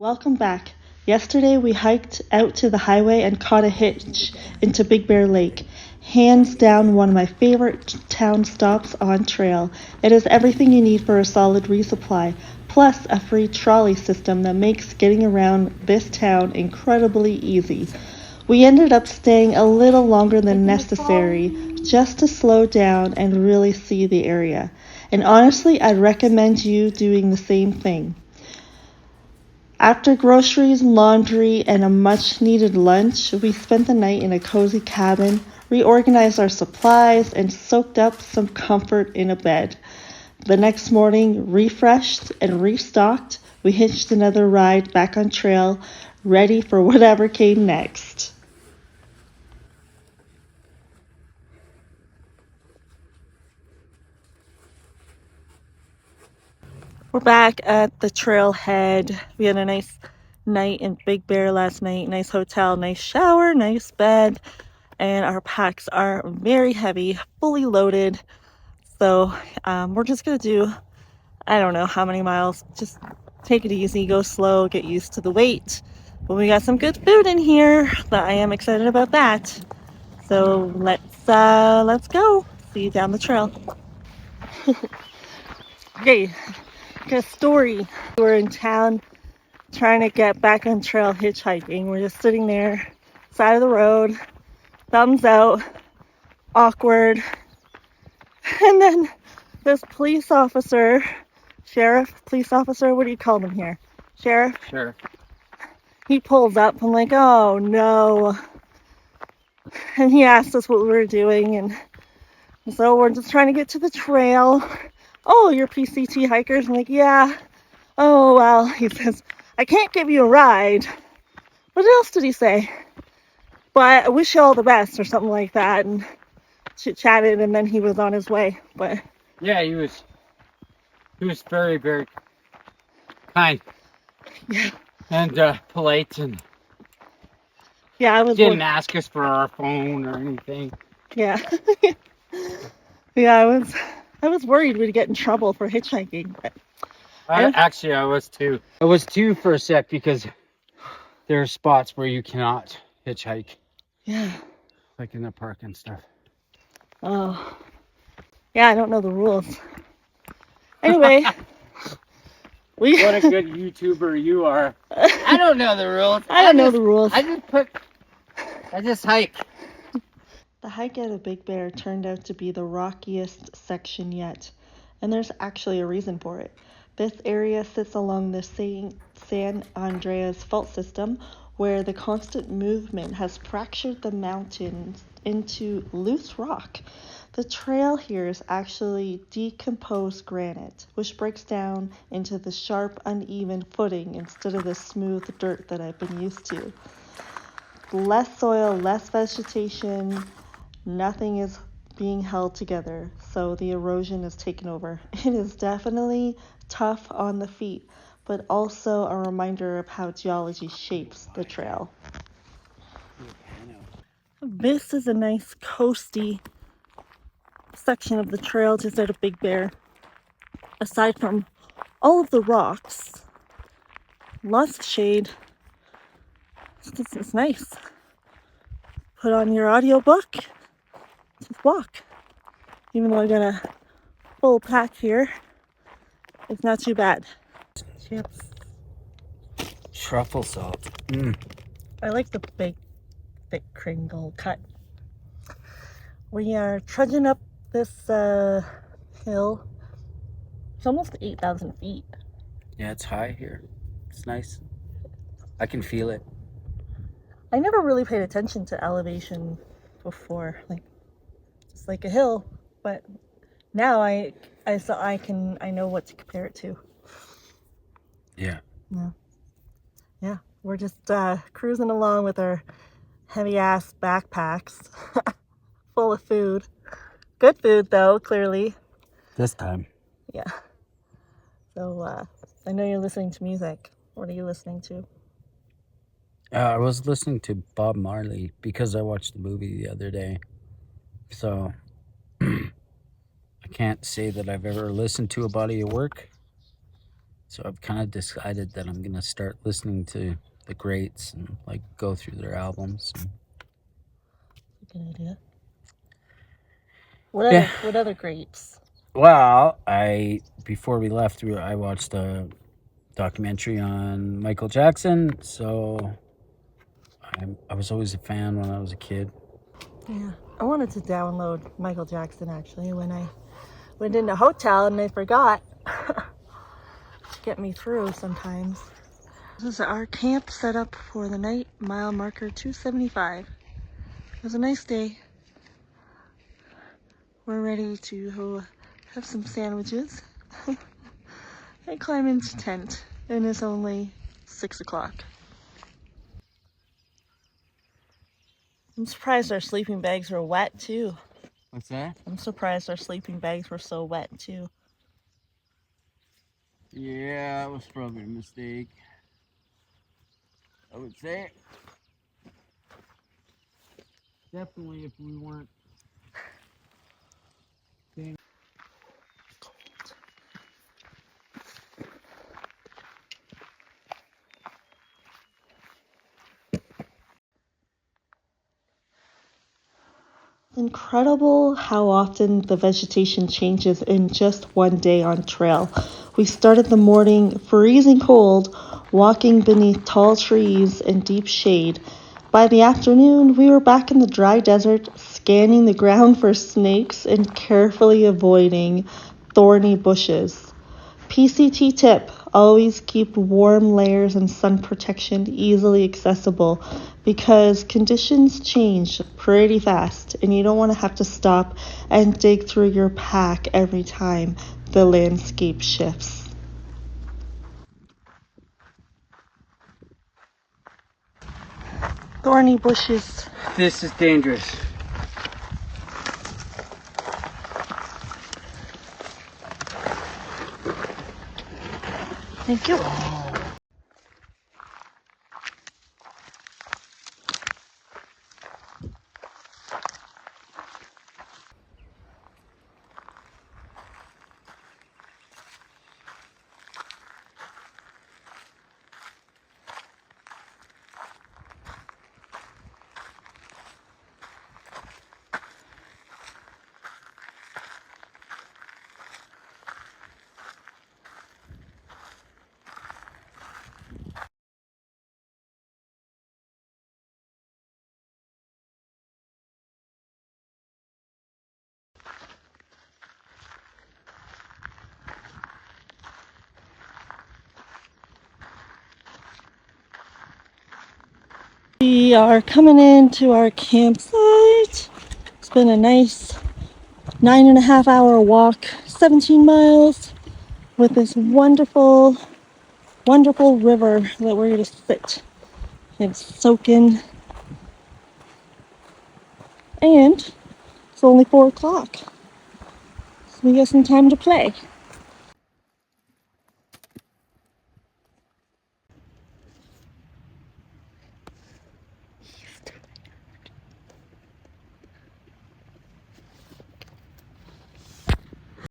Welcome back. Yesterday we hiked out to the highway and caught a hitch into Big Bear Lake. Hands down one of my favorite town stops on trail. It has everything you need for a solid resupply, plus a free trolley system that makes getting around this town incredibly easy. We ended up staying a little longer than necessary just to slow down and really see the area. And honestly, I'd recommend you doing the same thing. After groceries, laundry, and a much needed lunch, we spent the night in a cozy cabin, reorganized our supplies, and soaked up some comfort in a bed. The next morning, refreshed and restocked, we hitched another ride back on trail, ready for whatever came next. We're back at the trailhead. We had a nice night in Big Bear last night. Nice hotel, nice shower, nice bed. And our packs are very heavy, fully loaded. So we're just going to do, I don't know how many miles. Just take it easy, go slow, get used to the weight. But we got some good food in here. But I am excited about that. So let's go. See you down the trail. Okay. A story. We're in town trying to get back on trail hitchhiking. We're just sitting there, side of the road, thumbs out, awkward. And then this police officer, police officer, what do you call them here? Sheriff? Sure. He pulls up. I'm like, oh no. And he asked us what we were doing. And so we're just trying to get to the trail. Oh, you're PCT hikers? I'm like, yeah. Oh, well, he says, I can't give you a ride. What else did he say? But I wish you all the best or something like that. And chit-chatted, and then he was on his way. But yeah, he was very, very kind. Yeah. And polite, and yeah, didn't ask us for our phone or anything. Yeah. Yeah, I was worried we'd get in trouble for hitchhiking. But Actually, I was too. I was too for a sec because there are spots where you cannot hitchhike. Yeah. Like in the park and stuff. Oh. Yeah, I don't know the rules. Anyway. What a good YouTuber you are. I don't know the rules. I don't know the rules. I just hike. The hike out of Big Bear turned out to be the rockiest section yet, and there's actually a reason for it. This area sits along the San Andreas Fault system, where the constant movement has fractured the mountains into loose rock. The trail here is actually decomposed granite, which breaks down into the sharp, uneven footing instead of the smooth dirt that I've been used to. Less soil, less vegetation, nothing is being held together, so the erosion is taken over. It is definitely tough on the feet, but also a reminder of how geology shapes the trail. This is a nice coasty section of the trail just out of Big Bear. Aside from all of the rocks, lots of shade. It's nice. Put on your audiobook, just walk. Even though I got a full pack here, it's not too bad. Chips. Truffle salt. I like the big, thick Kringle cut. We are trudging up this hill. It's almost 8,000 feet. Yeah, it's high here. It's nice. I can feel it. I never really paid attention to elevation before, like it's like a hill, but now I know what to compare it to. Yeah. Yeah. We're just cruising along with our heavy ass backpacks full of food. Good food though, clearly. This time. Yeah. So I know you're listening to music. What are you listening to? I was listening to Bob Marley because I watched the movie the other day. So I can't say that I've ever listened to a body of work, So I've kind of decided that I'm gonna start listening to the greats and like go through their albums. Good idea. What other greats? Well, before we left, I watched a documentary on Michael Jackson. So I was always a fan when I was a kid. Yeah, I wanted to download Michael Jackson actually when I went in a hotel and I forgot. Get me through sometimes. This is our camp set up for the night, mile marker 275. It was a nice day. We're ready to have some sandwiches and climb into tent. And it's only 6 o'clock. I'm surprised our sleeping bags were wet too. What's that? I'm surprised our sleeping bags were so wet too. Yeah, that was probably a mistake, I would say. Definitely if we weren't staying. Incredible how often the vegetation changes in just one day on trail. We started the morning freezing cold, walking beneath tall trees in deep shade. By the afternoon, we were back in the dry desert, scanning the ground for snakes and carefully avoiding thorny bushes. PCT tip: always keep warm layers and sun protection easily accessible because conditions change pretty fast and you don't want to have to stop and dig through your pack every time the landscape shifts. Thorny bushes. This is dangerous. Thank you. We are coming into our campsite. It's been a nice 9.5 hour walk, 17 miles with this wonderful, wonderful river that we're going to sit and soak in. And it's only 4 o'clock. So we got some time to play.